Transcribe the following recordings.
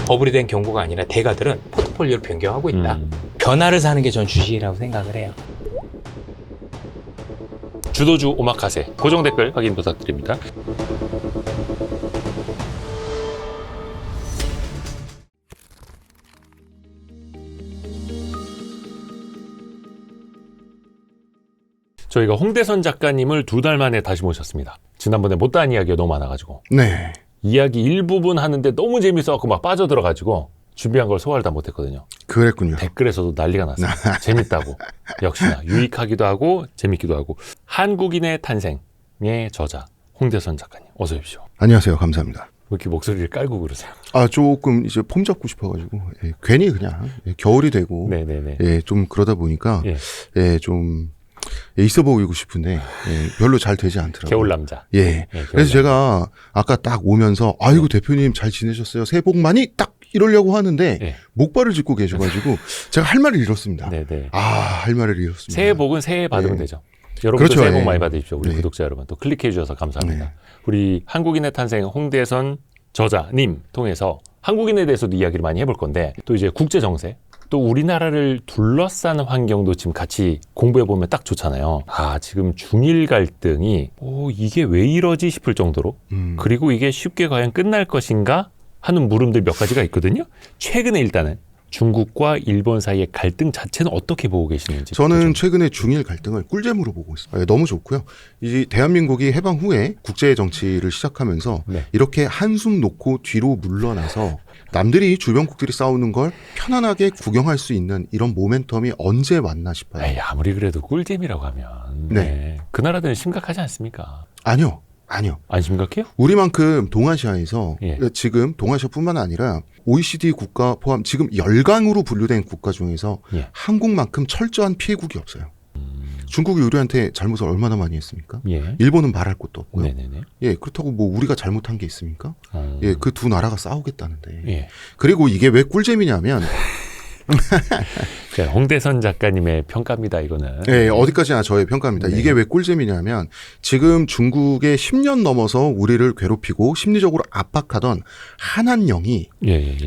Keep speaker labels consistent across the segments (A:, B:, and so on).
A: 버블이 된 경고가 아니라 대가들은 포트폴리오를 변경하고 있다. 변화를 사는 게 전 주식이라고 생각을 해요.
B: 주도주 오마카세 고정 댓글 확인 부탁드립니다. 저희가 홍대선 작가님을 2달 만에 다시 모셨습니다. 지난번에 못다한 이야기가 너무 많아가지고
C: 네.
B: 이야기 일부분 하는데 너무 재밌어갖고 막 빠져들어가지고 준비한 걸 소화를 다 못했거든요.
C: 그랬군요.
B: 댓글에서도 난리가 났어요. 재밌다고. 역시나 유익하기도 하고 재밌기도 하고. 한국인의 탄생의 저자 홍대선 작가님 어서 오십시오.
C: 안녕하세요. 감사합니다.
B: 왜 이렇게 목소리를 깔고 그러세요?
C: 조금 이제 폼 잡고 싶어가지고 괜히 그냥 겨울이 되고
B: 네네네.
C: 좀 그러다 보니까 좀 있어 보이고 싶은데 별로 잘 되지 않더라고요.
B: 겨울 남자.
C: 예.
B: 겨울
C: 그래서 제가 아까 딱 오면서 아이고 대표님 잘 지내셨어요. 새해 복 많이 딱 이러려고 하는데 목발을 짚고 계셔가지고 제가 할 말을 잃었습니다.
B: 네네.
C: 할 말을 잃었습니다.
B: 새해 복은 새해 받으면 되죠. 여러분도
C: 그렇죠.
B: 새해 복 많이 받으십시오. 우리
C: 네.
B: 구독자 여러분 또 클릭해 주셔서 감사합니다. 우리 한국인의 탄생 홍대선 저자님 통해서 한국인에 대해서도 이야기를 많이 해볼 건데 또 이제 국제 정세 또 우리나라를 둘러싸는 환경도 지금 같이 공부해 보면 딱 좋잖아요. 지금 중일 갈등이 이게 왜 이러지 싶을 정도로 그리고 이게 쉽게 과연 끝날 것인가 하는 물음들 몇 가지가 있거든요. 최근에 일단은 중국과 일본 사이의 갈등 자체는 어떻게 보고 계시는지.
C: 저는 최근에 중일 갈등을 꿀잼으로 보고 있습니다. 너무 좋고요. 이 대한민국이 해방 후에 국제 정치를 시작하면서 이렇게 한숨 놓고 뒤로 물러나서 남들이 주변국들이 싸우는 걸 편안하게 구경할 수 있는 이런 모멘텀이 언제 왔나 싶어요.
B: 아무리 그래도 꿀잼이라고 하면 그 나라들은 심각하지 않습니까?
C: 아니요.
B: 안 심각해요?
C: 우리만큼 동아시아에서 지금 동아시아뿐만 아니라 OECD 국가 포함 지금 열강으로 분류된 국가 중에서 한국만큼 철저한 피해국이 없어요. 중국이 우리한테 잘못을 얼마나 많이 했습니까? 일본은 말할 것도 없고요. 그렇다고 뭐 우리가 잘못한 게 있습니까? 그 두 나라가 싸우겠다는데. 그리고 이게 왜 꿀잼이냐면
B: 홍대선 작가님의 평가입니다, 이거는.
C: 어디까지나 저의 평가입니다. 이게 왜 꿀잼이냐면 지금 중국에 10년 넘어서 우리를 괴롭히고 심리적으로 압박하던 한한령이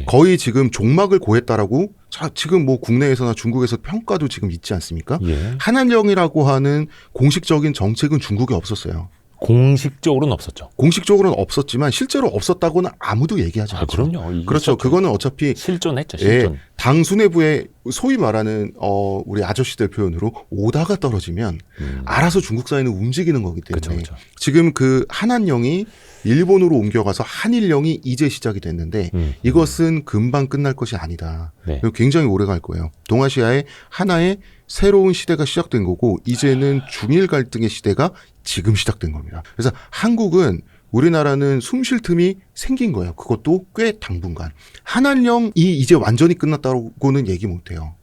C: 거의 지금 종막을 고했다라고 지금 뭐 국내에서나 중국에서 평가도 지금 있지 않습니까? 한한령이라고 하는 공식적인 정책은 중국에 없었어요.
B: 공식적으로는 없었죠.
C: 공식적으로는 없었지만 실제로 없었다고는 아무도 얘기하지 않죠.
B: 그럼요.
C: 그렇죠. 그거는 어차피
B: 실존했죠. 실존.
C: 당 수뇌부에 소위 말하는 우리 아저씨들 표현으로 오다가 떨어지면 알아서 중국 사회는 움직이는 거기 때문에
B: 그쵸.
C: 지금 그 한한령이 일본으로 옮겨가서 한일령이 이제 시작이 됐는데 이것은 금방 끝날 것이 아니다. 굉장히 오래 갈 거예요. 동아시아의 하나의 새로운 시대가 시작된 거고 이제는 중일 갈등의 시대가 지금 시작된 겁니다. 그래서 한국은 우리나라는 숨 쉴 틈이 생긴 거예요. 그것도 꽤 당분간. 한한령이 이제 완전히 끝났다고는 얘기 못해요.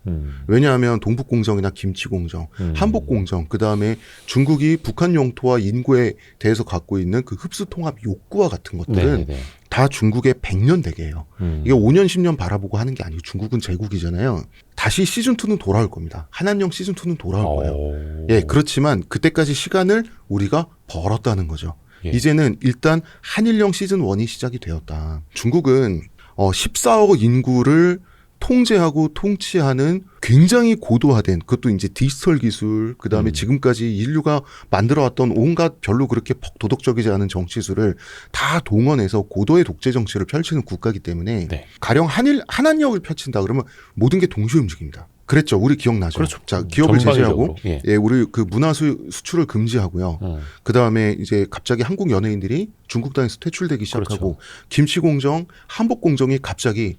C: 왜냐하면 동북공정이나 김치공정, 한복공정, 그다음에 중국이 북한 영토와 인구에 대해서 갖고 있는 그 흡수통합 욕구와 같은 것들은 다 중국의 100년 대계예요. 이게 5년, 10년 바라보고 하는 게 아니고 중국은 제국이잖아요. 다시 시즌2는 돌아올 겁니다. 한한령 시즌2는 돌아올 거예요. 그렇지만 그때까지 시간을 우리가 벌었다는 거죠. 이제는 일단 한일령 시즌1이 시작이 되었다. 중국은 14억 인구를 통제하고 통치하는 굉장히 고도화된 그것도 이제 디지털 기술 그다음에 지금까지 인류가 만들어왔던 온갖 별로 그렇게 도덕적이지 않은 정치술을 다 동원해서 고도의 독재 정치를 펼치는 국가이기 때문에 가령 한한령을 펼친다 그러면 모든 게 동시에 움직입니다. 그랬죠. 우리 기억나죠.
B: 그렇죠.
C: 자, 기업을 제재하고
B: 예.
C: 우리 그 문화 수출을 금지하고요. 그다음에 이제 갑자기 한국 연예인들이 중국 땅에서 퇴출되기 시작하고 김치 공정, 한복 공정이 갑자기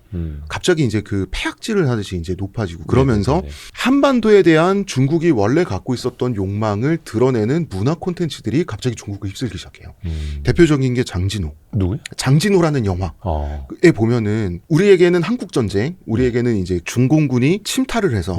C: 이제 그 폐악질을 하듯이 이제 높아지고 그러면서 한반도에 대한 중국이 원래 갖고 있었던 욕망을 드러내는 문화 콘텐츠들이 갑자기 중국을 휩쓸기 시작해요. 대표적인 게 장진호.
B: 누구요?
C: 장진호라는 영화에 보면은 우리에게는 한국 전쟁, 우리에게는 이제 중공군이 침탈을 해서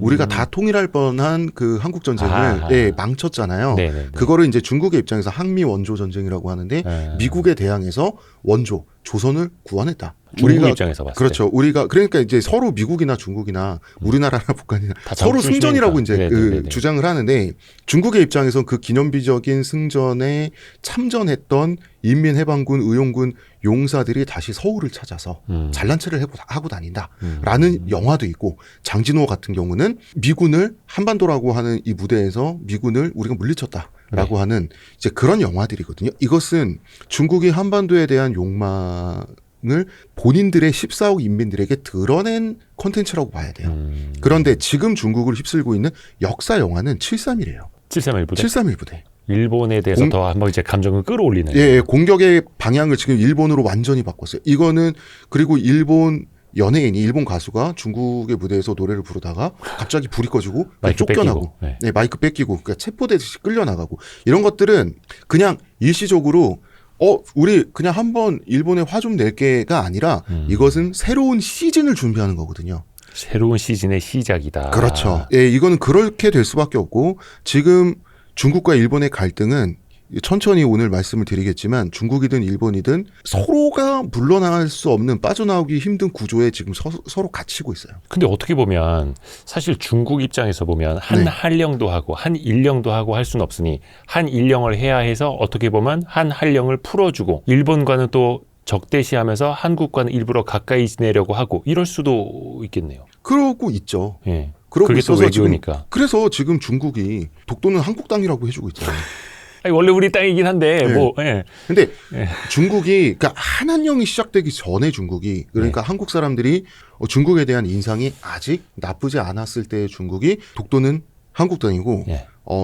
C: 우리가 다 통일할 뻔한 그 한국 전쟁을 망쳤잖아요. 그거를 이제 중국의 입장에서 항미 원조 전쟁이라고 하는데 미국에 대항해서 원조 조선을 구원했다.
B: 중국 입장에서 봤을
C: 그렇죠. 우리가 그러니까 이제 서로 미국이나 중국이나 우리나라나 북한이나 서로 승전이라고 이제 주장을 하는데 중국의 입장에서 그 기념비적인 승전에 참전했던 인민해방군, 의용군 용사들이 다시 서울을 찾아서 잘난 체를 하고 다닌다라는 영화도 있고 장진호 같은 경우는 미군을 한반도라고 하는 이 무대에서 미군을 우리가 물리쳤다라고 하는 이제 그런 영화들이거든요. 이것은 중국이 한반도에 대한 욕망을 본인들의 14억 인민들에게 드러낸 콘텐츠라고 봐야 돼요. 그런데 지금 중국을 휩쓸고 있는 역사 영화는 731이에요.
B: 731 부대.
C: 731 부대.
B: 일본에 대해서 더 한번 이제 감정을 끌어올리는.
C: 예, 공격의 방향을 지금 일본으로 완전히 바꿨어요. 이거는 그리고 일본 연예인이 일본 가수가 중국의 무대에서 노래를 부르다가 갑자기 불이 꺼지고 쫓겨나고 네, 마이크 뺏기고 그러니까 체포되듯이 끌려나가고 이런 것들은 그냥 일시적으로 우리 그냥 한번 일본에 화 좀 낼게가 아니라 이것은 새로운 시즌을 준비하는 거거든요.
B: 새로운 시즌의 시작이다.
C: 그렇죠. 예, 이거는 그렇게 될 수밖에 없고 지금 중국과 일본의 갈등은 천천히 오늘 말씀을 드리겠지만 중국이든 일본이든 서로가 물러나갈 수 없는 빠져나오기 힘든 구조에 지금 서로 갇히고 있어요.
B: 근데 어떻게 보면 사실 중국 입장에서 보면 한한령도 하고 한일령도 하고 할 수는 없으니 한일령을 해야 해서 어떻게 보면 한한령을 풀어주고 일본과는 또 적대시하면서 한국과는 일부러 가까이 지내려고 하고 이럴 수도 있겠네요.
C: 그러고 있죠.
B: 예.
C: 그러고
B: 그게 또
C: 있어서
B: 외교니까.
C: 그래서 지금 중국이 독도는 한국 땅이라고 해주고 있잖아요.
B: 아니, 원래 우리 땅이긴 한데
C: 근데 중국이 그러니까 한한령이 시작되기 전에 중국이 그러니까 한국 사람들이 중국에 대한 인상이 아직 나쁘지 않았을 때의 중국이 독도는 한국 땅이고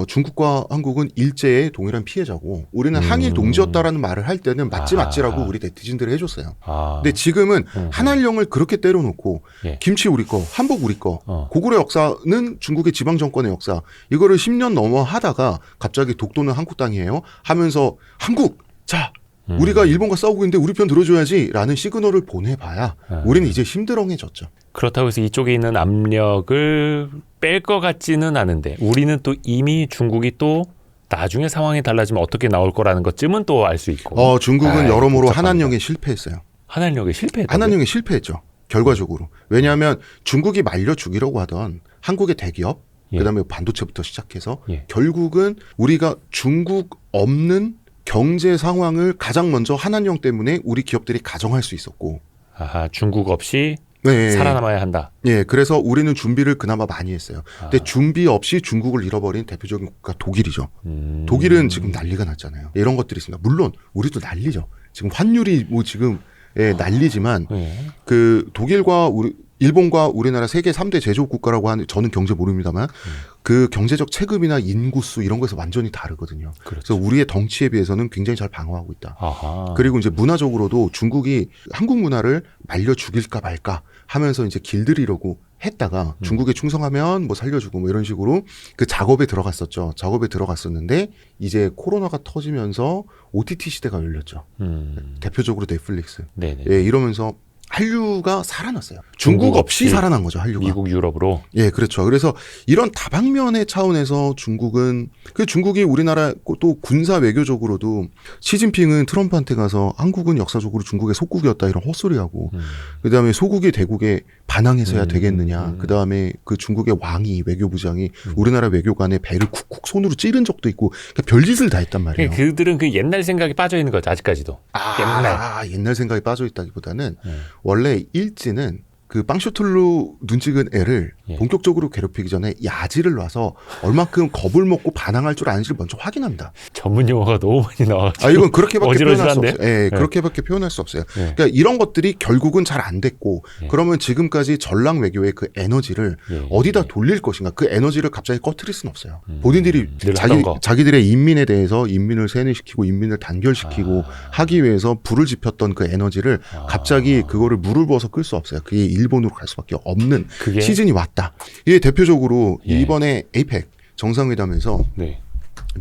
C: 중국과 한국은 일제의 동일한 피해자고 우리는 항일 동지였다라는 말을 할 때는 맞지라고 우리 네티즌들이 해줬어요. 근데 지금은 한한령을 그렇게 때려놓고 김치 우리 거, 한복 우리 거, 고구려 역사는 중국의 지방 정권의 역사 이거를 10년 넘어 하다가 갑자기 독도는 한국 땅이에요 하면서 한국 자 우리가 일본과 싸우고 있는데 우리 편 들어줘야지라는 시그널을 보내봐야 우리는 이제 힘들어해졌죠.
B: 그렇다고 해서 이쪽에 있는 압력을 뺄 것 같지는 않은데 우리는 또 이미 중국이 또 나중에 상황이 달라지면 어떻게 나올 거라는 것쯤은 또 알 수 있고.
C: 중국은 여러모로 한한령에 실패했어요.
B: 한한령에 실패했다고요?
C: 한한령에 실패했죠. 결과적으로. 왜냐하면 중국이 말려 죽이려고 하던 한국의 대기업 그다음에 반도체부터 시작해서 결국은 우리가 중국 없는 경제 상황을 가장 먼저 한한령 때문에 우리 기업들이 가정할 수 있었고.
B: 중국 없이 살아남아야 한다.
C: 예, 그래서 우리는 준비를 그나마 많이 했어요. 근데 준비 없이 중국을 잃어버린 대표적인 국가 독일이죠. 독일은 지금 난리가 났잖아요. 이런 것들이 있습니다. 물론 우리도 난리죠. 지금 환율이 뭐 지금 난리지만 그 독일과 일본과 우리나라 세계 3대 제조업 국가라고 하는 저는 경제 모릅니다만 그 경제적 체급이나 인구수 이런 거에서 완전히 다르거든요. 그래서 우리의 덩치에 비해서는 굉장히 잘 방어하고 있다. 그리고 이제 문화적으로도 중국이 한국 문화를 말려 죽일까 말까 하면서 이제 길들이려고 했다가 중국에 충성하면 뭐 살려주고 뭐 이런 식으로 그 작업에 들어갔었죠. 작업에 들어갔었는데 이제 코로나가 터지면서 OTT 시대가 열렸죠. 대표적으로 넷플릭스. 예, 이러면서 한류가 살아났어요. 중국 없이 살아난 거죠, 한류가.
B: 미국, 유럽으로.
C: 예, 그렇죠. 그래서 이런 다방면의 차원에서 중국은 중국이 우리나라 또 군사 외교적으로도 시진핑은 트럼프한테 가서 한국은 역사적으로 중국의 속국이었다 이런 헛소리하고 그다음에 소국이 대국에 반항해서야 되겠느냐. 그다음에 그 중국의 왕이 외교부장이 우리나라 외교관의 배를 쿡쿡 손으로 찌른 적도 있고 그러니까 별짓을 다 했단 말이에요.
B: 그들은 그 옛날 생각이 빠져 있는 거죠, 아직까지도.
C: 옛날 생각이 빠져 있다기보다는 원래 일지는 그 빵쇼틀로 눈찍은 애를 본격적으로 괴롭히기 전에 야지를 놔서 얼마큼 겁을 먹고 반항할 줄 아는지를 먼저 확인합니다.
B: 전문 용어가 너무 많이 나와가지고.
C: 이건 그렇게밖에 표현할 수 없어요. 그렇게밖에 표현할 수 없어요. 그러니까 이런 것들이 결국은 잘 안 됐고 그러면 지금까지 전랑 외교의 그 에너지를 어디다 돌릴 것인가 그 에너지를 갑자기 꺼트릴 수는 없어요. 본인들이 자기들의 인민에 대해서 인민을 세뇌시키고 인민을 단결시키고 하기 위해서 불을 지폈던 그 에너지를 갑자기 그거를 물을 부어서 끌 수 없어요. 그게 일본으로 갈 수밖에 없는 시즌이 왔다. 이게 대표적으로 이번에 에이펙 정상회담에서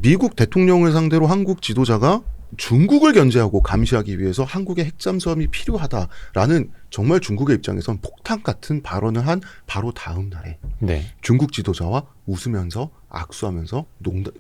C: 미국 대통령을 상대로 한국 지도자가 중국을 견제하고 감시하기 위해서 한국의 핵잠수함이 필요하다라는 정말 중국의 입장에선 폭탄 같은 발언을 한 바로 다음 날에 중국 지도자와 웃으면서 악수하면서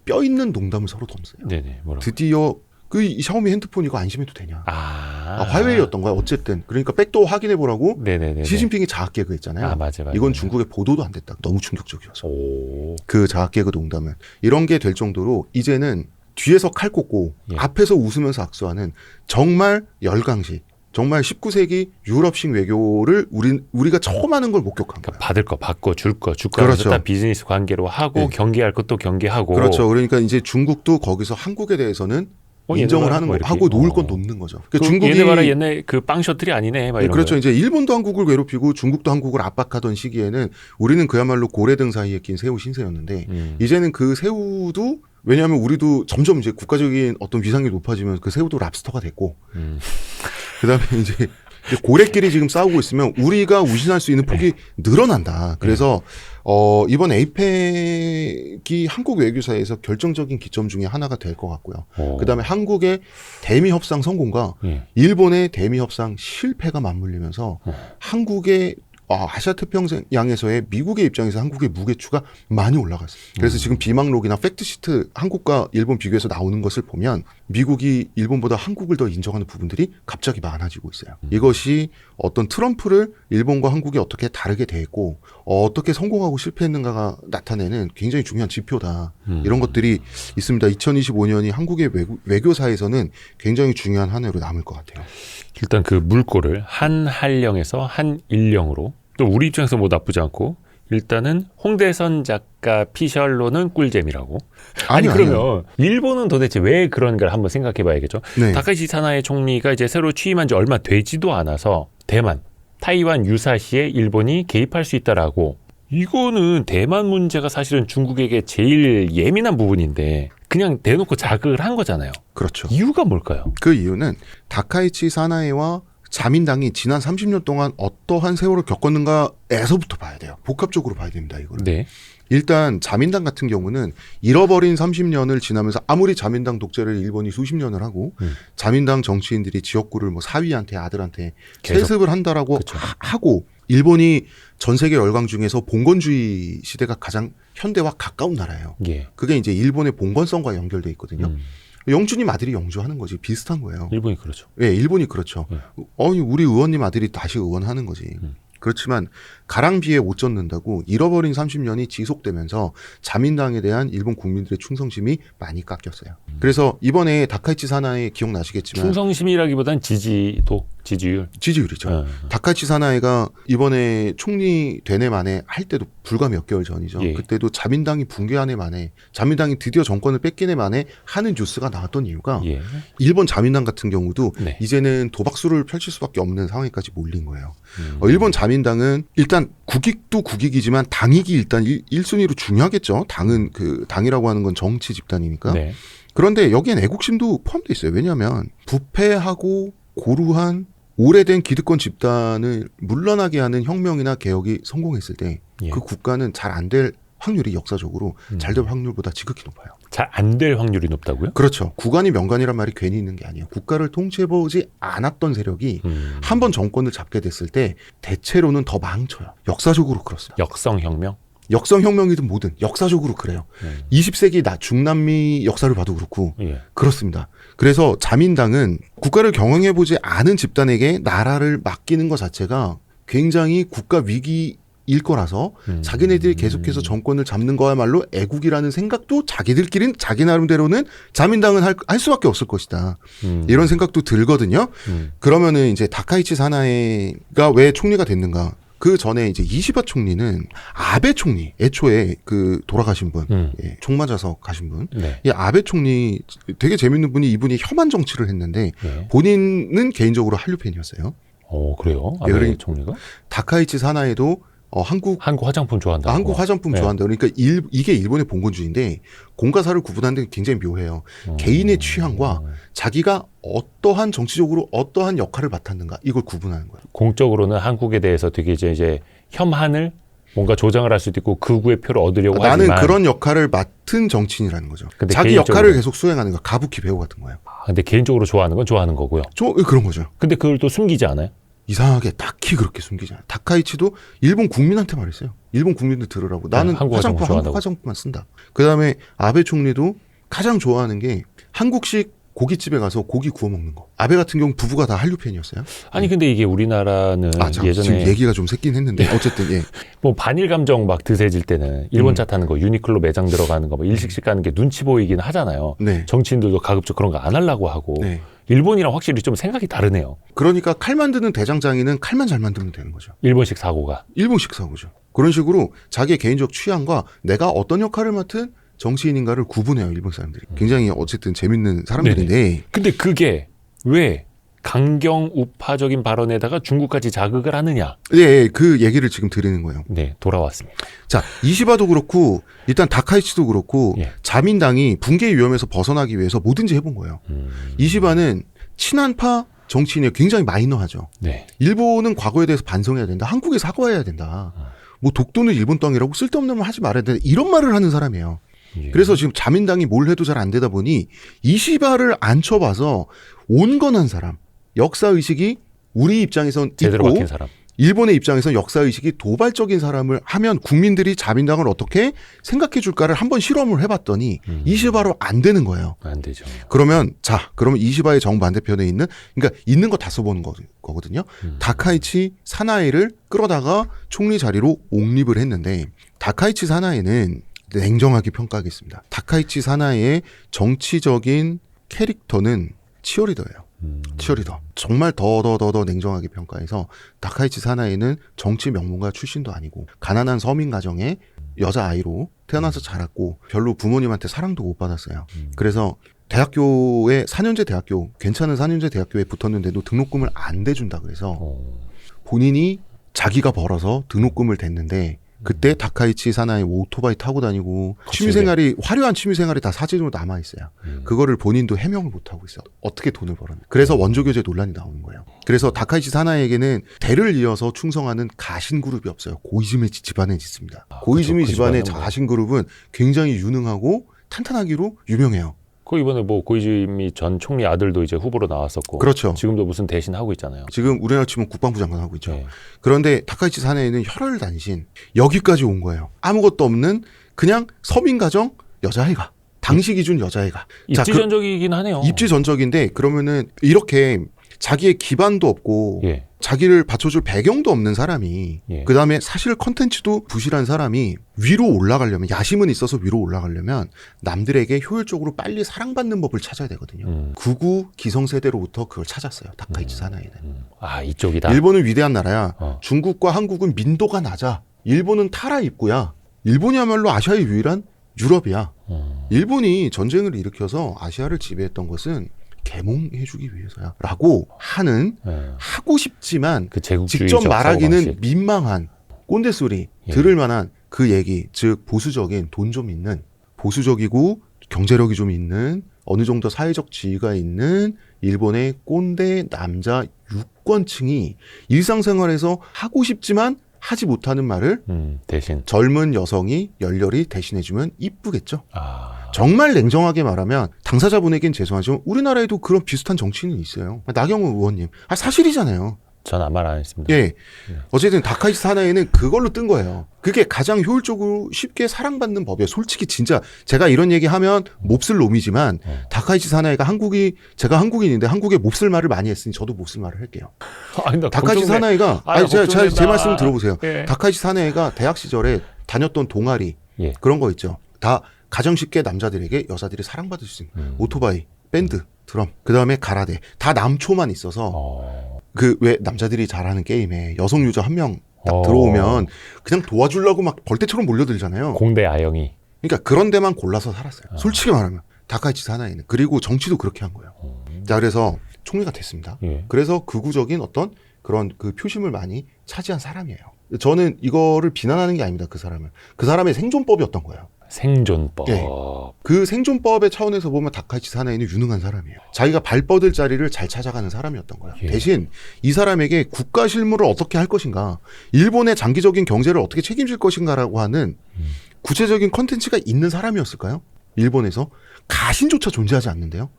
C: 뼈 있는 농담을 서로 던져요. 드디어 이 샤오미 핸드폰 이거 안심해도 되냐?
B: 아,
C: 화웨이였던 거야. 어쨌든 그러니까 백도어 확인해 보라고
B: 네네네.
C: 시진핑이 자학 개그했잖아요.
B: 아, 맞아.
C: 이건 중국에 보도도 안 됐다. 너무 충격적이어서.
B: 오.
C: 그 자학 개그 농담은 이런 게 될 정도로 이제는 뒤에서 칼 꽂고
B: 예.
C: 앞에서 웃으면서 악수하는 정말 열강식, 정말 19세기 유럽식 외교를 우리가 처음 하는 걸 목격한
B: 그러니까
C: 거야.
B: 받을 거 받고 줄 거 주고
C: 그렇죠.
B: 다 비즈니스 관계로 하고
C: 네.
B: 경계할 것도 경계하고.
C: 그렇죠. 그러니까 이제 중국도 거기서 한국에 대해서는 인정을 하는 거 하고 놓을 건 놓는 거죠. 그러니까 중국이
B: 얘네 봐라 옛날 그 빵 셔틀이 아니네. 막 이런
C: 그렇죠.
B: 거예요.
C: 이제 일본도 한국을 괴롭히고 중국도 한국을 압박하던 시기에는 우리는 그야말로 고래등 사이에 낀 새우 신세였는데 이제는 그 새우도 왜냐하면 우리도 점점 이제 국가적인 어떤 위상이 높아지면 그 새우도 랍스터가 됐고 그다음에 이제 고래끼리 지금 싸우고 있으면 우리가 우신할 수 있는 폭이 늘어난다. 그래서 이번 에이펙이 한국 외교사에서 결정적인 기점 중에 하나가 될 것 같고요. 그다음에 한국의 대미 협상 성공과 일본의 대미 협상 실패가 맞물리면서 한국의 아시아태평양에서의 미국의 입장에서 한국의 무게추가 많이 올라갔어요. 그래서 지금 비망록이나 팩트시트 한국과 일본 비교해서 나오는 것을 보면 미국이 일본보다 한국을 더 인정하는 부분들이 갑자기 많아지고 있어요. 이것이 어떤 트럼프를 일본과 한국이 어떻게 다르게 대했고 어떻게 성공하고 실패했는가가 나타내는 굉장히 중요한 지표다. 이런 것들이 있습니다. 2025년이 한국의 외교사에서는 굉장히 중요한 한 해로 남을 것 같아요.
B: 일단 그 물꼬를 한한령에서 한일령으로 또 우리 입장에서 뭐 나쁘지 않고 일단은 홍대선 작가 피셜로는 꿀잼이라고. 아니 그러면 일본은 도대체 왜 그런가를 한번 생각해 봐야겠죠.
C: 네.
B: 다카이치 사나이 총리가 이제 새로 취임한 지 얼마 되지도 않아서 대만, 타이완 유사시에 일본이 개입할 수 있다라고. 이거는 대만 문제가 사실은 중국에게 제일 예민한 부분인데 그냥 대놓고 자극을 한 거잖아요.
C: 그렇죠.
B: 이유가 뭘까요?
C: 그 이유는 다카이치 사나이와 자민당이 지난 30년 동안 어떠한 세월을 겪었는가에서부터 봐야 돼요. 복합적으로 봐야 됩니다. 이거는.
B: 네.
C: 일단 자민당 같은 경우는 잃어버린 30년을 지나면서 아무리 자민당 독재를 일본이 수십 년을 하고 자민당 정치인들이 지역구를 뭐 사위한테 아들한테
B: 계속.
C: 세습을 한다라고
B: 그쵸.
C: 하고 일본이 전 세계 열강 중에서 봉건주의 시대가 가장 현대와 가까운 나라예요.
B: 예.
C: 그게 이제 일본의 봉건성과 연결돼 있거든요. 영주님 아들이 영주하는 거지. 비슷한 거예요.
B: 일본이 그렇죠.
C: 예, 일본이 그렇죠. 우리 의원님 아들이 다시 의원하는 거지. 그렇지만 가랑비에 옷 젖는다고 잃어버린 30년이 지속되면서 자민당에 대한 일본 국민들의 충성심이 많이 깎였어요. 그래서 이번에 다카이치 사나이 기억나시겠지만
B: 충성심이라기보단 지지율이죠.
C: 다카이치 사나이가 이번에 총리 되네 만에 할 때도 불과 몇 개월 전이죠.
B: 예.
C: 그때도 자민당이 붕괴하네 만에 자민당이 드디어 정권을 뺏기네 만에 하는 뉴스가 나왔던 이유가
B: 예.
C: 일본 자민당 같은 경우도
B: 네.
C: 이제는 도박수를 펼칠 수밖에 없는 상황까지 몰린 거예요. 일본 자민당은 일단 국익도 국익이지만 당익이 일단 1순위로 중요하겠죠. 당은 당이라고 하는 건 정치 집단이니까.
B: 네.
C: 그런데 여기엔 애국심도 포함되어 있어요. 왜냐하면 부패하고 고루한 오래된 기득권 집단을 물러나게 하는 혁명이나 개혁이 성공했을 때 그
B: 예.
C: 국가는 잘 안 될 확률이 역사적으로 잘 될 확률보다 지극히 높아요.
B: 잘 안 될 확률이 높다고요?
C: 그렇죠. 구간이 명간이란 말이 괜히 있는 게 아니에요. 국가를 통치해보지 않았던 세력이 한 번 정권을 잡게 됐을 때 대체로는 더 망쳐요. 역사적으로 그렇습니다.
B: 역성혁명?
C: 역성혁명이든 뭐든 역사적으로 그래요. 20세기 중남미 역사를 봐도 그렇고
B: 예.
C: 그렇습니다. 그래서 자민당은 국가를 경영해보지 않은 집단에게 나라를 맡기는 것 자체가 굉장히 국가 위기일 거라서 자기네들이 계속해서 정권을 잡는 거야말로 애국이라는 생각도 자기들끼리는 자기 나름대로는 자민당은 할 수밖에 없을 것이다. 이런 생각도 들거든요. 그러면은 이제 다카이치 사나이가 왜 총리가 됐는가? 그 전에 이제 이시바 총리는 아베 총리, 애초에 돌아가신 분, 예, 총 맞아서 가신 분.
B: 네.
C: 이 아베 총리 되게 재밌는 분이 이분이 혐한 정치를 했는데
B: 네.
C: 본인은 개인적으로 한류 팬이었어요.
B: 그래요? 아베
C: 그러니까
B: 총리가?
C: 다카이치 사나이도 한국
B: 화장품 좋아한다.
C: 한국 화장품
B: 네.
C: 좋아한다. 그러니까 이게 일본의 봉건주의인데 공과사를 구분하는 데 굉장히 묘해요. 개인의 취향과 자기가 어떠한 정치적으로 어떠한 역할을 맡았는가 이걸 구분하는 거예요.
B: 공적으로는 한국에 대해서 되게 이제 혐한을 뭔가 조장을 할 수도 있고 극우의 표를 얻으려고
C: 나는
B: 하지만
C: 그런 역할을 맡은 정치인이라는 거죠.
B: 근데
C: 자기
B: 개인적으로-
C: 역할을 계속 수행하는 거. 가부키 배우 같은 거예요.
B: 근데 개인적으로 좋아하는 건 좋아하는 거고요.
C: 그런 거죠.
B: 근데 그걸 또 숨기지 않아요?
C: 이상하게 딱히 그렇게 숨기지 않아요. 다카이치도 일본 국민한테 말했어요. 일본 국민들 들으라고. 나는
B: 한국
C: 화장품
B: 화장품
C: 한국 화장품만 쓴다. 그다음에 아베 총리도 가장 좋아하는 게 한국식 고깃집에 가서 고기 구워 먹는 거. 아베 같은 경우 부부가 다 한류 팬이었어요.
B: 아니 근데 이게 우리나라는
C: 지금
B: 예전에
C: 얘기가 좀 새긴 했는데 어쨌든 예.
B: 뭐 반일 감정 막 드세질 때는 일본 차 타는 거, 유니클로 매장 들어가는 거, 뭐 일식집 가는 게 눈치 보이긴 하잖아요.
C: 네.
B: 정치인들도 가급적 그런 거 안 하려고 하고.
C: 네.
B: 일본이랑 확실히 좀 생각이 다르네요.
C: 그러니까 칼 만드는 대장장이는 칼만 잘 만들면 되는 거죠.
B: 일본식 사고가.
C: 일본식 사고죠. 그런 식으로 자기의 개인적 취향과 내가 어떤 역할을 맡은 정치인인가를 구분해요. 일본 사람들이. 굉장히 어쨌든 재밌는 사람들인데.
B: 근데 그게 왜 강경 우파적인 발언에다가 중국까지 자극을 하느냐.
C: 예, 그 얘기를 지금 드리는 거예요.
B: 네, 돌아왔습니다.
C: 자, 이시바도 그렇고 일단 다카이치도 그렇고
B: 예.
C: 자민당이 붕괴의 위험에서 벗어나기 위해서 뭐든지 해본 거예요. 이시바는 친한파 정치인이 굉장히 마이너하죠.
B: 네.
C: 일본은 과거에 대해서 반성해야 된다. 한국에 사과해야 된다. 뭐 독도는 일본 땅이라고 쓸데없는 말 하지 말아야 된다. 이런 말을 하는 사람이에요.
B: 예.
C: 그래서 지금 자민당이 뭘 해도 잘 안 되다 보니 이시바를 앉혀봐서 온건한 사람, 역사의식이 우리 입장에선
B: 제대로
C: 있고
B: 박힌 사람.
C: 일본의 입장에선 역사의식이 도발적인 사람을 하면 국민들이 자민당을 어떻게 생각해 줄까를 한번 실험을 해봤더니 이시바로 안 되는 거예요.
B: 안 되죠.
C: 그러면 그러면 이시바의 정반대편에 있는 그러니까 있는 거 다 써보는 거거든요. 다카이치 사나이를 끌어다가 총리 자리로 옹립을 했는데 다카이치 사나이는 냉정하게 평가하겠습니다. 다카이치 사나이의 정치적인 캐릭터는 치어리더예요. 치어리더. 정말 더 냉정하게 평가해서 다카이치 사나이는 정치 명문가 출신도 아니고 가난한 서민 가정의 여자아이로 태어나서 자랐고 별로 부모님한테 사랑도 못 받았어요. 그래서 대학교에 4년제 대학교 괜찮은 4년제 대학교에 붙었는데도 등록금을 안 대준다 그래서 본인이 자기가 벌어서 등록금을 댔는데 그때 다카이치 사나이 오토바이 타고 다니고 취미생활이 화려한 취미생활이 다 사진으로 남아있어요. 그거를 본인도 해명을 못하고 있어요. 어떻게 돈을 벌었나. 그래서 원조교제 논란이 나오는 거예요. 그래서 다카이치 사나이에게는 대를 이어서 충성하는 가신그룹이 없어요. 고이즈미 집안에 있습니다. 고이즈미
B: 그
C: 집안의
B: 집안은 뭐.
C: 가신그룹은 굉장히 유능하고 탄탄하기로 유명해요.
B: 그 이번에 뭐 고이즈미 전 총리 아들도 이제 후보로 나왔었고.
C: 그렇죠.
B: 지금도 무슨 대신 하고 있잖아요.
C: 지금 우리나라 치면 국방부 장관 하고 있죠.
B: 네.
C: 그런데 다카이치 사나이는 혈혈단신 여기까지 온 거예요. 아무것도 없는 그냥 서민 가정 여자아이가 당시 기준 여자아이가
B: 입지전적이긴 하네요.
C: 입지전적인데 그러면은 이렇게 자기의 기반도 없고
B: 예.
C: 자기를 받쳐줄 배경도 없는 사람이
B: 예.
C: 그다음에 사실 컨텐츠도 부실한 사람이 위로 올라가려면 야심은 있어서 위로 올라가려면 남들에게 효율적으로 빨리 사랑받는 법을 찾아야 되거든요. 극우 기성세대로부터 그걸 찾았어요. 다카이치 사나이는.
B: 아 이쪽이다.
C: 일본은 위대한 나라야.
B: 어.
C: 중국과 한국은 민도가 낮아. 일본은 타라 입구야. 일본이야말로 아시아의 유일한 유럽이야. 일본이 전쟁을 일으켜서 아시아를 지배했던 것은 계몽해주기 위해서야 라고 하는 하고 싶지만
B: 그 제국주의적
C: 직접 말하기는
B: 사고방식.
C: 민망한 꼰대 소리
B: 예.
C: 들을 만한 그 얘기 즉 보수적인 돈 좀 있는 보수적이고 경제력이 좀 있는 어느 정도 사회적 지위가 있는 일본의 꼰대 남자 유권층이 일상생활에서 하고 싶지만 하지 못하는 말을
B: 대신
C: 젊은 여성이 열렬히 대신해주면 이쁘겠죠.
B: 아.
C: 정말 냉정하게 말하면 당사자분에겐 죄송하지만 우리나라에도 그런 비슷한 정치인이 있어요. 나경원 의원님. 사실이잖아요.
B: 전 아무 말 안 했습니다.
C: 예. 어쨌든 다카이치 사나이는 그걸로 뜬 거예요. 그게 가장 효율적으로 쉽게 사랑받는 법이에요. 솔직히 진짜 제가 이런 얘기하면 몹쓸 놈이지만 다카이치 사나이가 제가 한국인인데 한국에 몹쓸 말을 많이 했으니 저도 몹쓸 말을 할게요.
B: 아니, 나
C: 다카이치
B: 걱정돼.
C: 사나이가 제
B: 걱정된다.
C: 말씀을 들어보세요.
B: 예.
C: 다카이치 사나이가 대학 시절에 다녔던 동아리
B: 예.
C: 그런 거 있죠. 다 가정 쉽게 남자들에게 여자들이 사랑받을 수 있는 오토바이, 밴드, 드럼, 그 다음에 가라데 다 남초만 있어서 그 왜 남자들이 잘하는 게임에 여성 유저 한 명 딱 들어오면 그냥 도와주려고 막 벌떼처럼 몰려들잖아요.
B: 공대 아영이.
C: 그러니까 그런 데만 골라서 살았어요. 솔직히 말하면 다카이치 사나이는. 그리고 정치도 그렇게 한 거예요. 자 그래서 총리가 됐습니다.
B: 예.
C: 그래서 극우적인 어떤 그런 그 표심을 많이 차지한 사람이에요. 저는 이거를 비난하는 게 아닙니다. 그 사람을. 그 사람의 생존법이었던 거예요.
B: 생존법.
C: 예. 그 생존법의 차원에서 보면 다카이치 사나이는 유능한 사람이에요. 자기가 발 뻗을 자리를 잘 찾아가는 사람이었던 거예요.
B: 예.
C: 대신 이 사람에게 국가 실무를 어떻게 할 것인가, 일본의 장기적인 경제를 어떻게 책임질 것인가라고 하는 구체적인 컨텐츠가 있는 사람이었을까요? 일본에서 가신조차 존재하지 않는데요.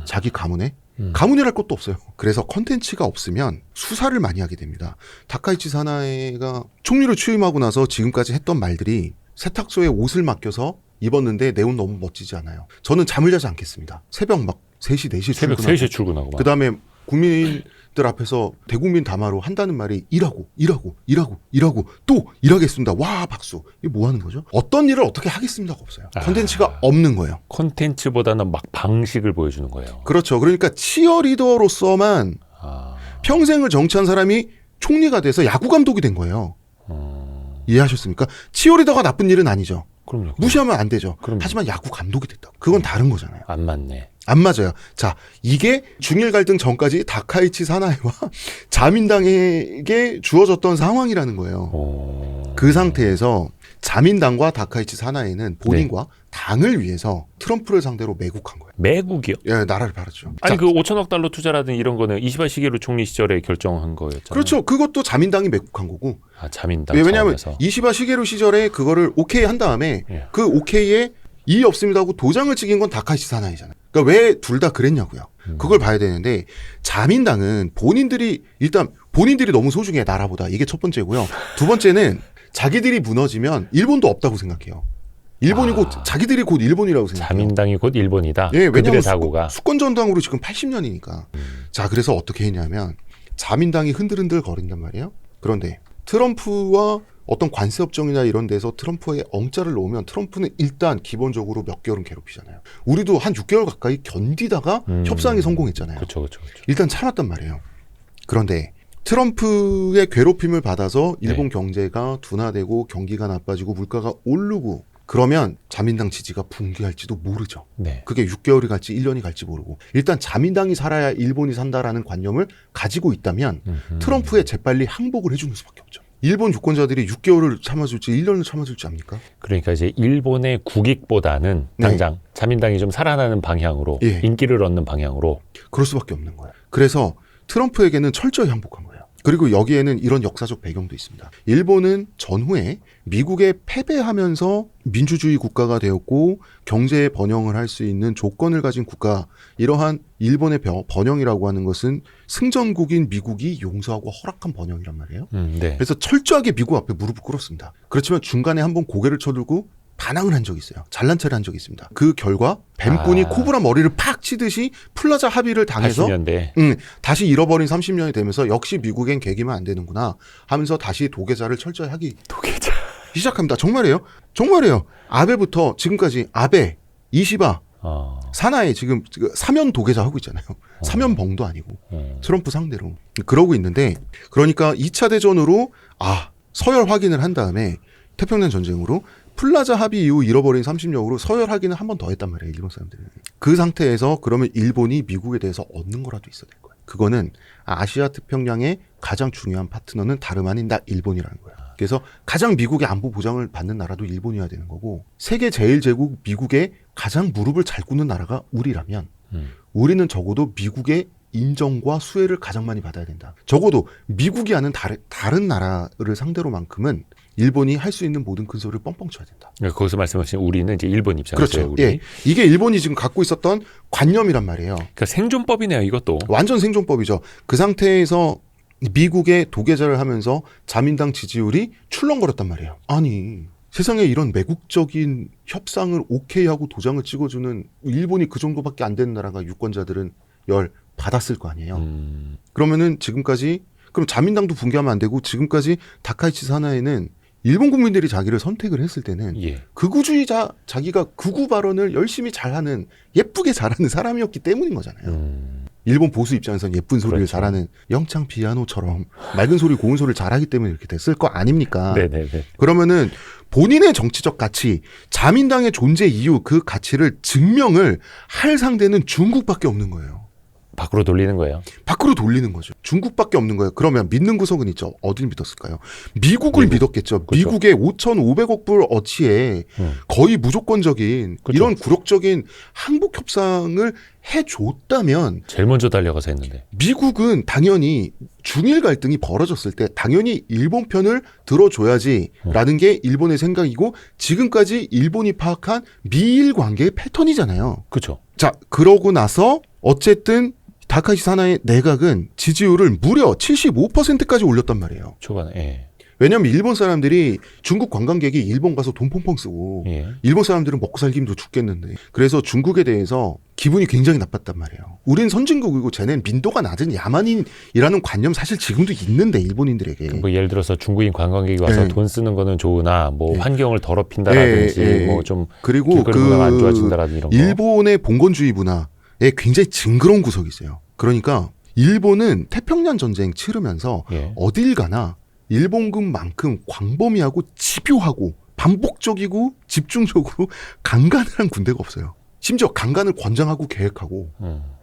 C: 자기 가문에. 가문이랄 것도 없어요. 그래서 컨텐츠가 없으면 수사를 많이 하게 됩니다. 다카이치 사나이가 총리로 취임하고 나서 지금까지 했던 말들이 세탁소에 옷을 맡겨서 입었는데 내 옷 너무 멋지지 않아요. 저는 잠을 자지 않겠습니다. 새벽 막 3시, 4시에
B: 새벽
C: 출근하고
B: 3시에 출근하고 막.
C: 그다음에 국민들 앞에서 대국민 담화로 한다는 말이 일하고 또 일하겠습니다. 와 박수. 이게 뭐 하는 거죠? 어떤 일을 어떻게 하겠습니다가 없어요. 컨텐츠가 없는 거예요.
B: 콘텐츠보다는 막 방식을 보여주는 거예요.
C: 그렇죠. 그러니까 치어리더로서만 평생을 정치한 사람이 총리가 돼서 야구 감독이 된 거예요. 이해하셨습니까? 치어리더가 나쁜 일은 아니죠.
B: 그럼요.
C: 무시하면 안 되죠.
B: 그럼요.
C: 하지만 야구 감독이 됐다. 그건 다른 거잖아요.
B: 안 맞네.
C: 안 맞아요. 자, 이게 중일 갈등 전까지 다카이치 사나이와 자민당에게 주어졌던 상황이라는 거예요. 그 상태에서 자민당과 다카이치 사나이는 본인과 당을 위해서 트럼프를 상대로 매국한 거예요.
B: 매국이요?
C: 예, 나라를 팔았죠.
B: 아니
C: 자,
B: 그 5천억 달러 투자라든 이런 거는 이시바 시게루 총리 시절에 결정한 거였잖아요.
C: 그렇죠. 그것도 자민당이 매국한 거고.
B: 아, 자민당.
C: 예, 왜냐하면
B: 차원에서.
C: 이시바 시게루 시절에 그거를 오케이 한 다음에
B: 예.
C: 그 오케이에 이의 없습니다 하고 도장을 찍은 건 다카이치 사나이잖아요. 그러니까 왜 둘 다 그랬냐고요. 그걸 봐야 되는데 자민당은 본인들이 너무 소중해 나라보다. 이게 첫 번째고요. 두 번째는 자기들이 무너지면 일본도 없다고 생각해요. 일본이 곧 자기들이 곧 일본이라고 생각해요.
B: 자민당이 곧 일본이다.
C: 예,
B: 그들의
C: 왜냐하면
B: 사고가.
C: 수권 전당으로 지금 80년이니까. 자, 그래서 어떻게 했냐면 자민당이 흔들흔들 거린단 말이에요. 그런데 트럼프와 어떤 관세 협정이나 이런 데서 트럼프에 엉짜를 놓으면 트럼프는 일단 기본적으로 몇 개월은 괴롭히잖아요. 우리도 한 6개월 가까이 견디다가 협상이 성공했잖아요.
B: 그렇죠.
C: 일단 참았단 말이에요. 그런데 트럼프의 괴롭힘을 받아서 일본 경제가 둔화되고 경기가 나빠지고 물가가 오르고 그러면 자민당 지지가 붕괴할지도 모르죠.
B: 네.
C: 그게 6개월이 갈지 1년이 갈지 모르고 일단 자민당이 살아야 일본이 산다라는 관념을 가지고 있다면 트럼프에 재빨리 항복을 해주는 수밖에 없죠. 일본 유권자들이 6개월을 참아줄지 1년을 참아줄지 압니까?
B: 그러니까 이제 일본의 국익보다는 당장 자민당이 좀 살아나는 방향으로 인기를 얻는 방향으로
C: 그럴 수밖에 없는 거예요. 그래서 트럼프에게는 철저히 항복한 거예요. 그리고 여기에는 이런 역사적 배경도 있습니다. 일본은 전후에 미국에 패배하면서 민주주의 국가가 되었고 경제 번영을 할 수 있는 조건을 가진 국가, 이러한 일본의 번영이라고 하는 것은 승전국인 미국이 용서하고 허락한 번영이란 말이에요.
B: 네.
C: 그래서 철저하게 미국 앞에 무릎을 꿇었습니다. 그렇지만 중간에 한번 고개를 쳐들고 반항을 한 적이 있어요. 잘난 체를 한 적이 있습니다. 그 결과 뱀꾼이 코브라 머리를 팍 치듯이 플라자 합의를 당해서
B: 80년대.
C: 다시 잃어버린 30년이 되면서 역시 미국엔 개기면 안 되는구나 하면서 다시 도계자를 철저히 하기 시작합니다. 정말이에요. 아베부터 지금까지 아베, 이시바, 사나이 지금 사면 도계자 하고 있잖아요. 사면벙도 아니고 트럼프 상대로 그러고 있는데, 그러니까 2차 대전으로 서열 확인을 한 다음에 태평양 전쟁으로 플라자 합의 이후 잃어버린 30년으로 서열 확인을 한 번 더 했단 말이에요. 일본 사람들은. 그 상태에서 그러면 일본이 미국에 대해서 얻는 거라도 있어야 될 거예요. 그거는 아시아 태평양의 가장 중요한 파트너는 다름 아닌 나 일본이라는 거예요. 그래서 가장 미국의 안보 보장을 받는 나라도 일본이어야 되는 거고, 세계 제1제국 미국의 가장 무릎을 잘 꿇는 나라가 우리라면 우리는 적어도 미국의 인정과 수혜를 가장 많이 받아야 된다. 적어도 미국이 아는 다른 나라를 상대로만큼은 일본이 할 수 있는 모든 큰 소리를 뻥뻥 쳐야 된다.
B: 거기서 말씀하신 우리는 이제 일본 입장이죠.
C: 그렇죠.
B: 우리.
C: 예, 이게 일본이 지금 갖고 있었던 관념이란 말이에요.
B: 그러니까 생존법이네요, 이것도.
C: 완전 생존법이죠. 그 상태에서 미국의 도계자를 하면서 자민당 지지율이 출렁거렸단 말이에요. 아니, 세상에 이런 매국적인 협상을 오케이 하고 도장을 찍어주는 일본이 그 정도밖에 안 되는 나라가 유권자들은 열 받았을 거 아니에요. 그러면은 지금까지, 그럼 자민당도 붕괴하면 안 되고, 지금까지 다카이치 사나이는 일본 국민들이 자기를 선택을 했을 때는 극우주의자, 자기가 극우 발언을 열심히 잘하는, 예쁘게 잘하는 사람이었기 때문인 거잖아요. 일본 보수 입장에서는 예쁜 소리를 잘하는 영창 피아노처럼 맑은 소리, 고운 소리를 잘하기 때문에 이렇게 됐을 거 아닙니까?
B: 네네네.
C: 그러면은 본인의 정치적 가치, 자민당의 존재 이유, 그 가치를 증명을 할 상대는 중국밖에 없는 거예요.
B: 밖으로 돌리는 거예요.
C: 밖으로 돌리는 거죠. 중국밖에 없는 거예요. 그러면 믿는 구석은 있죠. 어딜 믿었을까요? 미국을 믿었겠죠. 그렇죠. 미국의 5,500억 불 어치에 거의 무조건적인 그렇죠. 이런 굴욕적인 항복 협상을 해줬다면
B: 제일 먼저 달려가서 했는데
C: 미국은 당연히 중일 갈등이 벌어졌을 때 당연히 일본 편을 들어줘야지라는 게 일본의 생각이고 지금까지 일본이 파악한 미일 관계의 패턴이잖아요.
B: 그렇죠.
C: 자, 그러고 나서 어쨌든 다카이치 사나의 내각은 지지율을 무려 75%까지 올렸단 말이에요.
B: 초반에. 예.
C: 왜냐면 일본 사람들이 중국 관광객이 일본 가서 돈 펑펑 쓰고
B: 예.
C: 일본 사람들은 먹고 살기 힘들어 죽겠는데 그래서 중국에 대해서 기분이 굉장히 나빴단 말이에요. 우린 선진국이고 쟤네는 민도가 낮은 야만인이라는 관념 사실 지금도 있는데 일본인들에게.
B: 뭐 예를 들어서 중국인 관광객이 와서
C: 네.
B: 돈 쓰는 거는 좋으나 뭐
C: 네.
B: 환경을 더럽힌다라든지
C: 네.
B: 뭐 좀
C: 그리고
B: 길거리 문화가 안 좋아진다라든지 이런 거.
C: 일본의 봉건주의 문화에 굉장히 징그러운 구석이 있어요. 그러니까 일본은 태평양 전쟁 치르면서
B: 예.
C: 어딜 가나 일본군만큼 광범위하고 집요하고 반복적이고 집중적으로 강간을 한 군대가 없어요. 심지어 강간을 권장하고 계획하고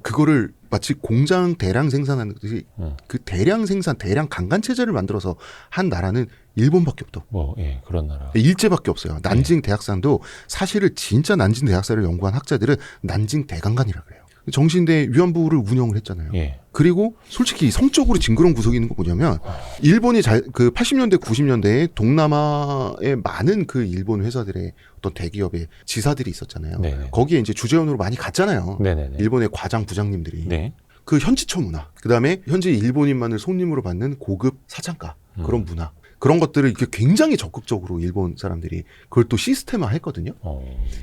C: 그거를 마치 공장 대량 생산하는 듯이 그 대량 생산, 대량 강간 체제를 만들어서 한 나라는 일본밖에 없다.
B: 뭐, 예, 그런 나라.
C: 일제밖에 없어요. 난징 대학산도 사실을 진짜 난징 대학사를 연구한 학자들은 난징 대강간이라 그래요. 정신대 위안부를 운영을 했잖아요.
B: 예.
C: 그리고 솔직히 성적으로 징그러운 구석이 있는 거 뭐냐면 일본이 그 80년대 90년대에 동남아의 많은 그 일본 회사들의 어떤 대기업의 지사들이 있었잖아요.
B: 네네.
C: 거기에 이제 주재원으로 많이 갔잖아요.
B: 네네네.
C: 일본의 과장 부장님들이.
B: 네.
C: 그 현지처 문화, 그다음에 현지 일본인만을 손님으로 받는 고급 사창가 그런 문화. 그런 것들을 이렇게 굉장히 적극적으로 일본 사람들이 그걸 또 시스템화 했거든요.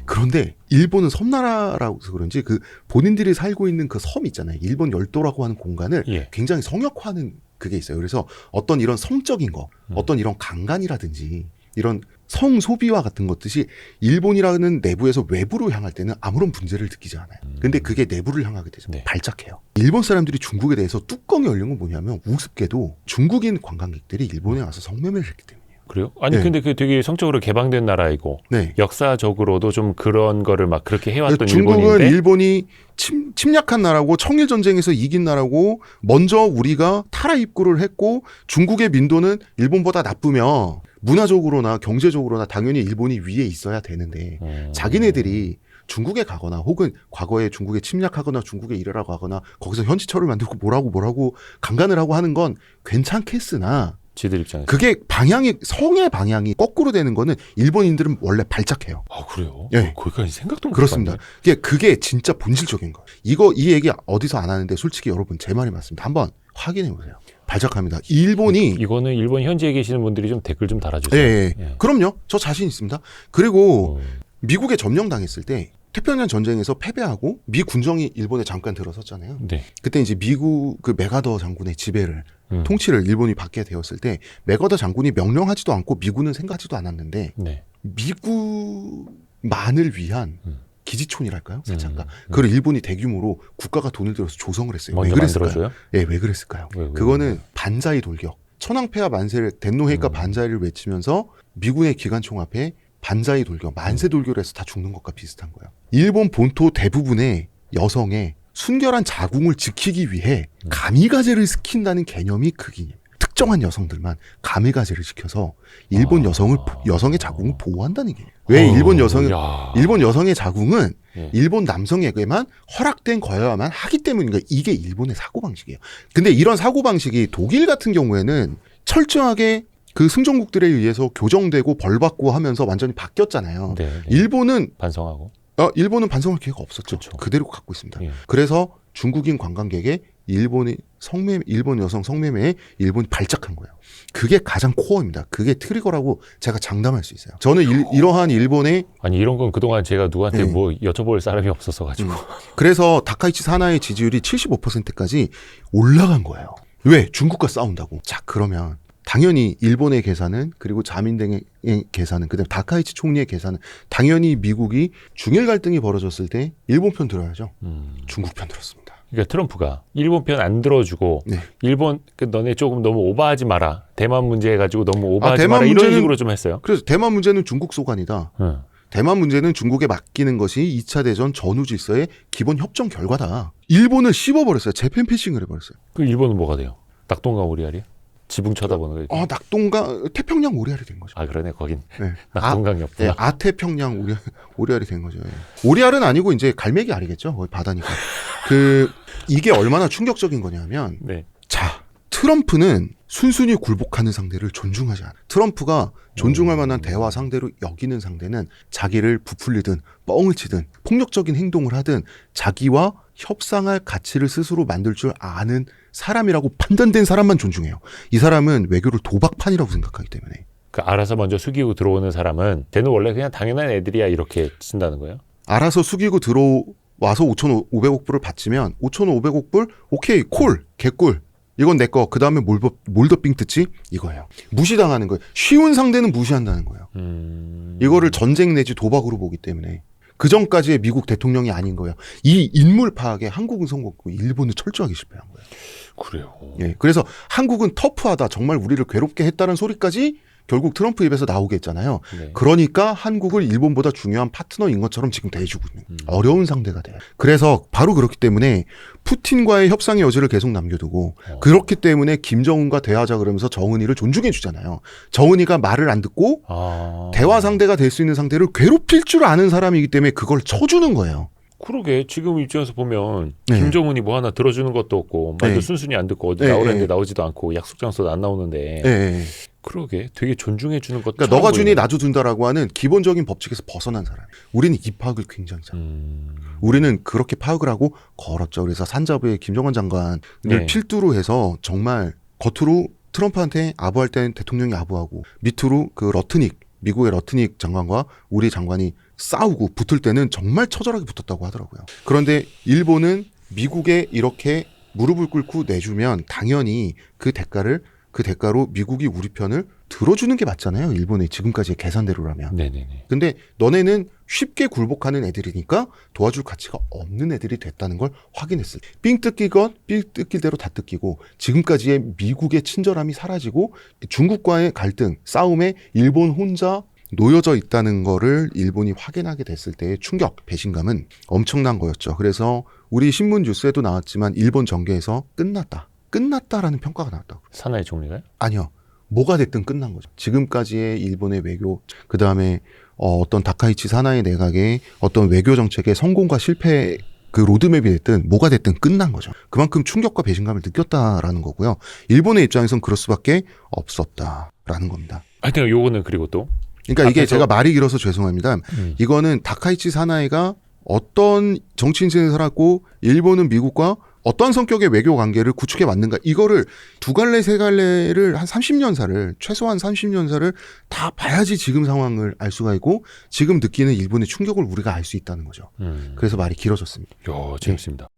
C: 그런데 일본은 섬나라라고 해서 그런지 그 본인들이 살고 있는 그 섬 있잖아요. 일본 열도라고 하는 공간을
B: 예.
C: 굉장히 성역화하는 그게 있어요. 그래서 어떤 이런 성적인 거, 어떤 이런 강간이라든지 이런 성소비와 같은 것들이 일본이라는 내부에서 외부로 향할 때는 아무런 문제를 느끼지 않아요. 근데 그게 내부를 향하게 되죠.
B: 네.
C: 발작해요. 일본 사람들이 중국에 대해서 뚜껑이 열린 건 뭐냐면 우습게도 중국인 관광객들이 일본에 와서 성매매를 했기 때문이에요.
B: 그래요? 아니
C: 네.
B: 근데 그 되게 성적으로 개방된 나라이고
C: 네.
B: 역사적으로도 좀 그런 거를 막 그렇게 해왔던
C: 중국은
B: 일본인데
C: 일본이 침략한 나라고 청일 전쟁에서 이긴 나라고 먼저 우리가 타라 입구를 했고 중국의 민도는 일본보다 나쁘며 문화적으로나 경제적으로나 당연히 일본이 위에 있어야 되는데 자기네들이 중국에 가거나 혹은 과거에 중국에 침략하거나 중국에 일하라고 하거나 거기서 현지처를 만들고 뭐라고 강간을 하고 하는 건 괜찮겠으나
B: 지들 입장에서
C: 그게 성의 방향이 거꾸로 되는 거는 일본인들은 원래 발작해요.
B: 아 그래요?
C: 네.
B: 거기까지 생각도 못
C: 그렇습니다. 그게 진짜 본질적인 거예요. 이 얘기 어디서 안 하는데 솔직히 여러분 제 말이 맞습니다. 한번 확인해 보세요. 발작합니다. 일본이
B: 이거는 일본 현지에 계시는 분들이 좀 댓글 좀 달아주세요.
C: 예.
B: 예.
C: 그럼요. 저 자신 있습니다. 그리고 미국에 점령당했을 때 태평양 전쟁에서 패배하고 미 군정이 일본에 잠깐 들어섰잖아요.
B: 네.
C: 그때 이제 미국 그 메가더 장군의 지배를 통치를 일본이 받게 되었을 때 메가더 장군이 명령하지도 않고 미군은 생각하지도 않았는데
B: 네.
C: 미국만을 위한 기지촌이랄까요? 사창가. 그걸 일본이 대규모로 국가가 돈을 들여서 조성을 했어요. 왜
B: 먼저
C: 그랬을까요?
B: 만들어줘요?
C: 예, 왜 그랬을까요?
B: 왜?
C: 그거는 반자이 돌격. 천황폐하 만세를 덴노헤이카 반자이를 외치면서 미군의 기관총 앞에 반자이 돌격, 만세 돌격을 해서 다 죽는 것과 비슷한 거예요. 일본 본토 대부분의 여성의 순결한 자궁을 지키기 위해 가미가제를 시킨다는 개념이 극이에요. 특정한 여성들만 가미가제를 시켜서 일본 여성의 자궁을 보호한다는 게. 왜 일본 여성의 자궁은
B: 예.
C: 일본 남성에게만 허락된 거여야만 하기 때문인가. 이게 일본의 사고방식이에요. 근데 이런 사고방식이 독일 같은 경우에는 철저하게 그 승전국들에 의해서 교정되고 벌받고 하면서 완전히 바뀌었잖아요.
B: 네, 네.
C: 일본은
B: 반성할
C: 기회가 없었죠.
B: 그렇죠.
C: 그대로 갖고 있습니다.
B: 예.
C: 그래서 중국인 관광객의 일본 여성 성매매에 일본이 발작한 거예요. 그게 가장 코어입니다. 그게 트리거라고 제가 장담할 수 있어요. 저는 이러한 일본의
B: 아니 이런 건 그동안 제가 누구한테
C: 네.
B: 뭐 여쭤볼 사람이 없었어 가지고.
C: 그래서 다카이치 사나의 지지율이 75%까지 올라간 거예요. 왜? 중국과 싸운다고. 자, 그러면 당연히 일본의 계산은 그리고 자민당의 계산은 그다음에 다카이치 총리의 계산은 당연히 미국이 중일 갈등이 벌어졌을 때 일본 편 들어야죠. 중국 편 들었습니다.
B: 그러니까 트럼프가 일본 편 안 들어주고
C: 네.
B: 일본 너네 조금 너무 오버하지 마라. 대만 문제 해가지고 너무 오버하지
C: 대만
B: 마라. 이런
C: 문제는-
B: 식으로 좀 했어요.
C: 그래서 대만 문제는 중국 소관이다. 대만 문제는 중국에 맡기는 것이 2차 대전 전후 질서의 기본 협정 결과다. 일본을 씹어버렸어요. 재팬 패싱을 해버렸어요.
B: 그 일본은 뭐가 돼요? 낙동강 오리알이야? 지붕 쳐다보는 거.
C: 낙동강 태평양 오리알이 된 거죠.
B: 아 그러네 거긴
C: 네.
B: 낙동강이 없구나.
C: 아태평양 오리알이 된 거죠. 예. 오리알은 아니고 이제 갈매기 알이겠죠. 거기 바다니까. 이게 얼마나 충격적인 거냐면
B: 네.
C: 자 트럼프는 순순히 굴복하는 상대를 존중하지 않아. 트럼프가 존중할 만한 대화 상대로 여기는 상대는 자기를 부풀리든 뻥을 치든 폭력적인 행동을 하든 자기와 협상할 가치를 스스로 만들 줄 아는 사람이라고 판단된 사람만 존중해요. 이 사람은 외교를 도박판이라고 생각하기 때문에.
B: 그 알아서 먼저 숙이고 들어오는 사람은 쟤는 원래 그냥 당연한 애들이야 이렇게 친다는 거예요?
C: 알아서 숙이고 들어와서 5,500억 불을 바치면 5,500억 불 오케이 콜 개꿀 이건 내 거. 그 다음에 뭘 더 삥 뜯지? 이거예요. 무시당하는 거예요. 쉬운 상대는 무시한다는 거예요. 이거를 전쟁 내지 도박으로 보기 때문에 그 전까지의 미국 대통령이 아닌 거예요. 이 인물 파악에 한국은 성공했고 일본은 철저하게 실패한 거예요.
B: 그래요.
C: 예, 그래서 한국은 터프하다. 정말 우리를 괴롭게 했다는 소리까지 결국 트럼프 입에서 나오게 했잖아요.
B: 네.
C: 그러니까 한국을 일본보다 중요한 파트너인 것처럼 지금 대해주고 있는 어려운 상대가 돼요. 그래서 바로 그렇기 때문에 푸틴과의 협상의 여지를 계속 남겨두고 그렇기 때문에 김정은과 대화하자 그러면서 정은이를 존중해 주잖아요. 정은이가 말을 안 듣고 대화 상대가 될 수 있는 상대를 괴롭힐 줄 아는 사람이기 때문에 그걸 쳐주는 거예요.
B: 그러게 지금 입장에서 보면
C: 네.
B: 김정은이 뭐 하나 들어주는 것도 없고 말도
C: 네.
B: 순순히 안 듣고 어디
C: 네,
B: 나오라는데
C: 네.
B: 나오지도 않고 약속 장소도 안 나오는데
C: 예.
B: 그러게 되게 존중해 주는 것.
C: 그러니까 너가 주니 나도 준다라고 하는 기본적인 법칙에서 벗어난 사람. 우리는 이 파악을 굉장히 잘. 우리는 그렇게 파악을 하고 걸었죠. 그래서 산자부의 김정은 장관을
B: 네.
C: 필두로 해서 정말 겉으로 트럼프한테 아부할 때는 대통령이 아부하고 밑으로 그 러트닉 미국의 러트닉 장관과 우리 장관이 싸우고 붙을 때는 정말 처절하게 붙었다고 하더라고요. 그런데 일본은 미국에 이렇게 무릎을 꿇고 내주면 당연히 그 대가로 미국이 우리 편을 들어주는 게 맞잖아요. 일본의 지금까지의 계산대로라면.
B: 네네네.
C: 근데 너네는 쉽게 굴복하는 애들이니까 도와줄 가치가 없는 애들이 됐다는 걸 확인했어요. 삥 뜯기건 삥 뜯길 대로 다 뜯기고 지금까지의 미국의 친절함이 사라지고 중국과의 갈등, 싸움에 일본 혼자 놓여져 있다는 거를 일본이 확인하게 됐을 때의 충격, 배신감은 엄청난 거였죠. 그래서 우리 신문 뉴스에도 나왔지만 일본 정계에서 끝났다라는 평가가 나왔다고.
B: 사나이 총리가요?
C: 아니요. 뭐가 됐든 끝난 거죠. 지금까지의 일본의 외교, 그 다음에 어떤 다카이치 사나이 내각의 어떤 외교 정책의 성공과 실패 그 로드맵이 됐든 뭐가 됐든 끝난 거죠. 그만큼 충격과 배신감을 느꼈다라는 거고요. 일본의 입장에선 그럴 수밖에 없었다라는 겁니다.
B: 하여튼 요거는 그리고 또
C: 그러니까 이게
B: 앞에서-
C: 제가 말이 길어서 죄송합니다. 이거는 다카이치 사나이가 어떤 정치 인생을 살았고 일본은 미국과 어떠한 성격의 외교 관계를 구축해 왔는가 이거를 두 갈래 세 갈래를 한 30년사를 최소한 30년사를 다 봐야지 지금 상황을 알 수가 있고 지금 느끼는 일본의 충격을 우리가 알 수 있다는 거죠. 그래서 말이 길어졌습니다.
B: 재밌습니다.